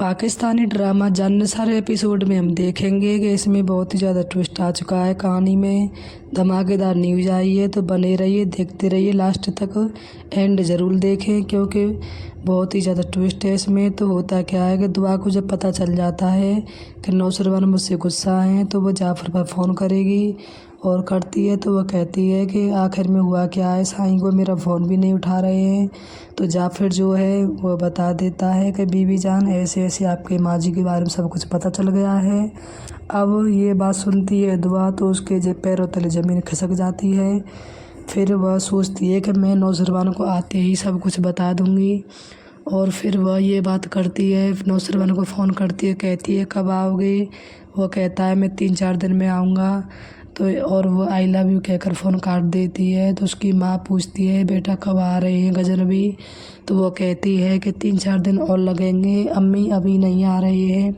Pakistani drama Jannisar episode में हम देखेंगे कि इसमें बहुत ही ज़्यादा ट्विस्ट आ चुका है कहानी में। धमाकेदार न्यूज़ आई है तो बने रहिए, देखते रहिए लास्ट तक, एंड ज़रूर देखें क्योंकि बहुत ही ज़्यादा ट्विस्ट है इसमें। तो होता क्या है कि दुआ को जब पता चल जाता है कि नौशरवान मुझसे गुस्सा हैं तो वो जाफ़र पर फ़ोन करेगी और करती है तो वह कहती है कि आखिर में हुआ क्या है, साईं को मेरा फ़ोन भी नहीं उठा रहे हैं। तो जाफ़र जो है वो बता देता है कि बीवी जान ऐसे ऐसे आपके माँ जी के बारे में सब कुछ पता चल गया है। अब ये बात सुनती है दुआ तो उसके पैरों तले ज़मीन खिसक जाती है। फिर वह सोचती है कि मैं नौशरवान को आते ही सब कुछ बता दूँगी। और फिर वह ये बात करती है, नौशरवान को फ़ोन करती है, कहती है कब आओगे। वह कहता है मैं 3-4 दिन में आऊँगा। तो और वो आई लव यू कहकर फ़ोन काट देती है। तो उसकी माँ पूछती है बेटा कब आ रहे हैं गजनबी। तो वो कहती है कि 3-4 दिन और लगेंगे, अम्मी अभी नहीं आ रहे हैं।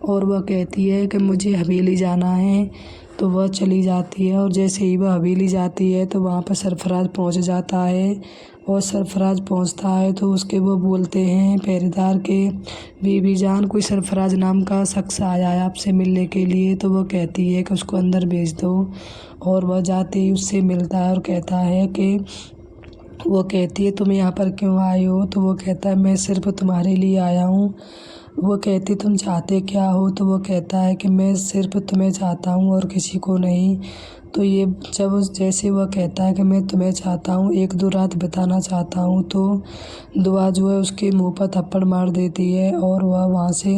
और वह कहती है कि मुझे हवेली जाना है। तो वह चली जाती है और जैसे ही वह हवेली जाती है तो वहाँ पर सरफराज पहुँच जाता है। और सरफराज पहुँचता है तो उसके वो बोलते हैं पहरेदार के बीवी जान कोई सरफराज नाम का शख्स आया है आपसे मिलने के लिए। तो वो कहती है कि उसको अंदर भेज दो। और वह जाते ही उससे मिलता है और कहता है कि वो कहती है तुम यहाँ पर क्यों आए हो। तो वो कहता है मैं सिर्फ तुम्हारे लिए आया हूँ। वो कहती तुम चाहते क्या हो। तो वो कहता है कि मैं सिर्फ तुम्हें चाहता हूँ और किसी को नहीं। तो ये जब जैसे वह कहता है कि मैं तुम्हें चाहता हूँ, 1-2 रात बिताना चाहता हूँ, तो दुआ जो है उसके मुंह पर थप्पड़ मार देती है और वह वहाँ से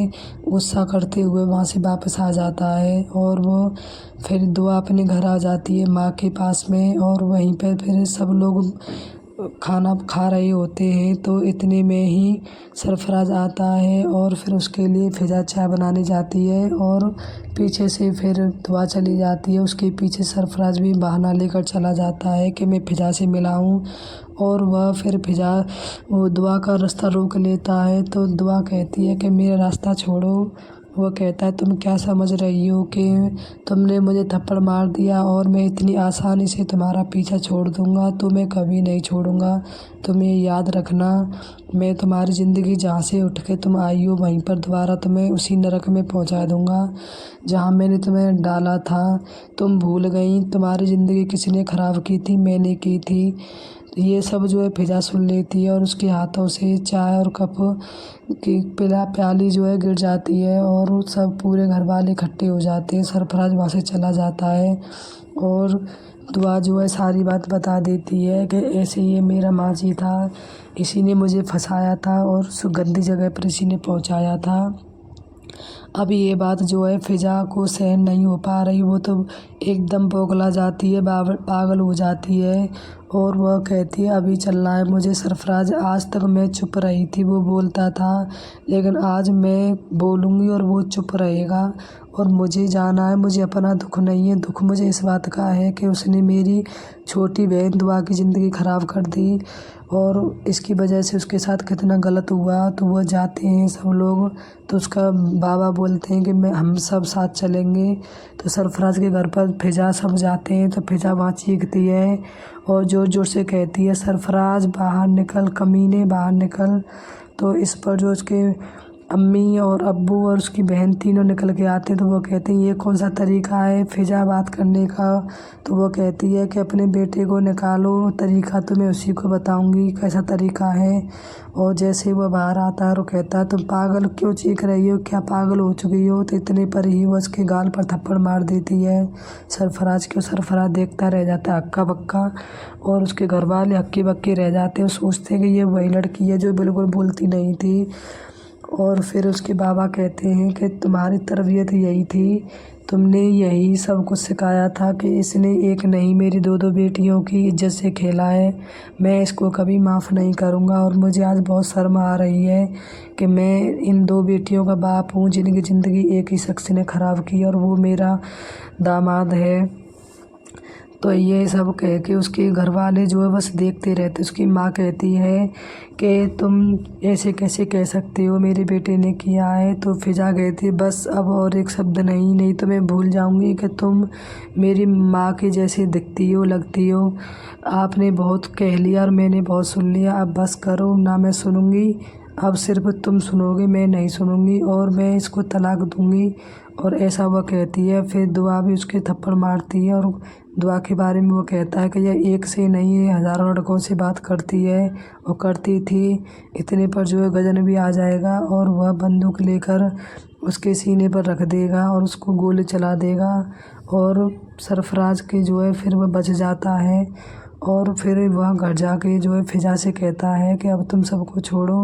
गुस्सा करते हुए वहाँ से वापस आ जाता है। और वो फिर दुआ अपने घर आ जाती है माँ के पास में। और वहीं पर फिर सब लोग खाना खा रहे होते हैं तो इतने में ही सरफराज आता है और फिर उसके लिए फ़िज़ा चाय बनाने जाती है और पीछे से फिर दुआ चली जाती है। उसके पीछे सरफराज भी बहाना लेकर चला जाता है कि मैं फ़िज़ा से मिला हूँ। और वह फिर फ़िज़ा वो दुआ का रास्ता रोक लेता है। तो दुआ कहती है कि मेरा रास्ता छोड़ो। वो कहता है तुम क्या समझ रही हो कि तुमने मुझे थप्पड़ मार दिया और मैं इतनी आसानी से तुम्हारा पीछा छोड़ दूँगा। तो मैं कभी नहीं छोड़ूँगा। तुम ये याद रखना, मैं तुम्हारी ज़िंदगी जहाँ से उठ के तुम आई हो वहीं पर दोबारा तुम्हें उसी नरक में पहुँचा दूँगा जहाँ मैंने तुम्हें डाला था। तुम भूल गई तुम्हारी ज़िंदगी किसने ख़राब की थी, मैंने की थी। ये सब जो है फ़िज़ा सुन लेती है और उसके हाथों से चाय और कप की प्याली जो है गिर जाती है और वो सब पूरे घर वाले इकट्ठे हो जाते हैं। सरफराज वहाँ से चला जाता है और दुआ जो है सारी बात बता देती है कि ऐसे ये मेरा माँ जी था, इसी ने मुझे फंसाया था और उस गंदी जगह पर इसी ने पहुँचाया था। अब ये बात जो है फ़िज़ा को सहन नहीं हो पा रही, वो तो एकदम बौखला जाती है, पागल हो जाती है। और वह कहती है अभी चलना है मुझे। सरफराज आज तक मैं चुप रही थी, वो बोलता था, लेकिन आज मैं बोलूँगी और वो चुप रहेगा और मुझे जाना है। मुझे अपना दुख नहीं है, दुख मुझे इस बात का है कि उसने मेरी छोटी बहन दुआ की ज़िंदगी ख़राब कर दी और इसकी वजह से उसके साथ कितना गलत हुआ। तो वो जाते हैं सब लोग, तो उसका बाबा बोलते हैं कि हम सब साथ चलेंगे। तो सरफराज के घर पर फ़िज़ा सब जाते हैं तो फ़िज़ा वहाँ चीखती है और ज़ोर ज़ोर से कहती है सरफराज बाहर निकल, कमीने बाहर निकल। तो इस पर जो उसके अम्मी और अब्बू और उसकी बहन तीनों निकल के आते हैं। तो वो कहते हैं ये कौन सा तरीका है फ़िज़ा बात करने का। तो वो कहती है कि अपने बेटे को निकालो, तरीका तो मैं उसी को बताऊंगी कैसा तरीका है। और जैसे वो बाहर आता है और कहता है तुम पागल क्यों चीख रही हो, क्या पागल हो चुकी हो। तो इतने पर ही वो उसके गाल पर थप्पड़ मार देती है सरफराज को। सरफराज देखता रह जाता है हक्का बक्का और उसके घर वाले हक्के बक्के रह जाते हैं। सोचते हैं कि ये वही लड़की है जो बिल्कुल बोलती नहीं थी। और फिर उसके बाबा कहते हैं कि तुम्हारी तरबियत यही थी, तुमने यही सब कुछ सिखाया था कि इसने एक नहीं मेरी 2-2 बेटियों की इज्जत से खेला है। मैं इसको कभी माफ़ नहीं करूँगा और मुझे आज बहुत शर्म आ रही है कि मैं इन 2 बेटियों का बाप हूँ जिनकी ज़िंदगी एक ही शख्स ने ख़राब की और वो मेरा दामाद है। तो ये सब कह के उसके घर वाले जो है बस देखते रहते। उसकी माँ कहती है कि तुम ऐसे कैसे कह सकते हो, मेरे बेटे ने किया है। तो फ़िज़ा कहती बस अब और एक शब्द नहीं तो मैं भूल जाऊंगी कि तुम मेरी माँ के जैसे दिखती हो, लगती हो। आपने बहुत कह लिया और मैंने बहुत सुन लिया, अब बस करो ना, मैं सुनूंगी अब सिर्फ तुम सुनोगे, मैं नहीं सुनूंगी और मैं इसको तलाक दूंगी। और ऐसा वह कहती है। फिर दुआ भी उसके थप्पड़ मारती है और दुआ के बारे में वो कहता है कि यह एक से नहीं है, हज़ारों लड़कों से बात करती है और करती थी। इतने पर जो है गजन भी आ जाएगा और वह बंदूक लेकर उसके सीने पर रख देगा और उसको गोली चला देगा। और सरफराज के जो है फिर वह बच जाता है। और फिर वह घर जाके जो है फिजा से कहता है कि अब तुम सबको छोड़ो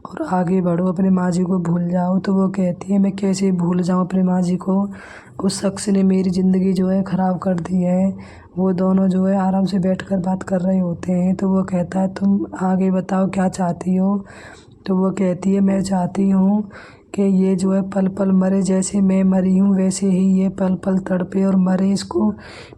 और आगे बढ़ो, अपने माँ जी को भूल जाओ। तो वो कहती है, मैं कैसे भूल जाऊँ अपने माँ जी को, उस शख्स ने मेरी ज़िंदगी जो है ख़राब कर दी है। वो दोनों जो है आराम से बैठकर बात कर रहे होते हैं। तो वो कहता है, तुम आगे बताओ क्या चाहती हो। तो वो कहती है, मैं चाहती हूँ कि ये जो है पल पल मरे, जैसे मैं मरी हूँ वैसे ही ये पल पल तड़पे और मरे। इसको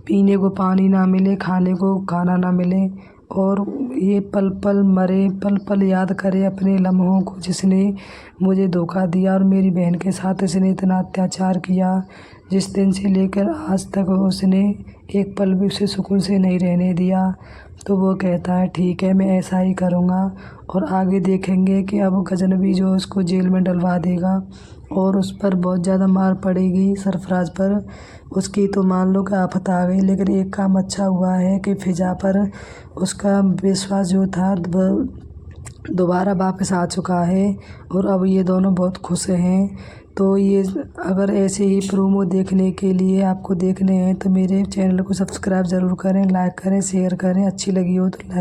पीने को पानी ना मिले, खाने को खाना ना मिले और ये पल पल मरे, पल पल याद करे अपने लम्हों को जिसने मुझे धोखा दिया और मेरी बहन के साथ इसने इतना अत्याचार किया। जिस दिन से लेकर आज तक उसने एक पल भी उसे सुकून से नहीं रहने दिया। तो वो कहता है, ठीक है, मैं ऐसा ही करूँगा। और आगे देखेंगे कि अब गजनबी जो उसको जेल में डलवा देगा और उस पर बहुत ज़्यादा मार पड़ेगी सरफराज पर। उसकी तो मान लो कि आफत आ गई, लेकिन एक काम अच्छा हुआ है कि फिजा पर उसका विश्वास जो था दोबारा वापस आ चुका है और अब ये दोनों बहुत खुश हैं। तो ये अगर ऐसे ही प्रोमो देखने के लिए आपको देखने हैं तो मेरे चैनल को सब्सक्राइब ज़रूर करें, लाइक करें, शेयर करें। अच्छी लगी हो तो लाइक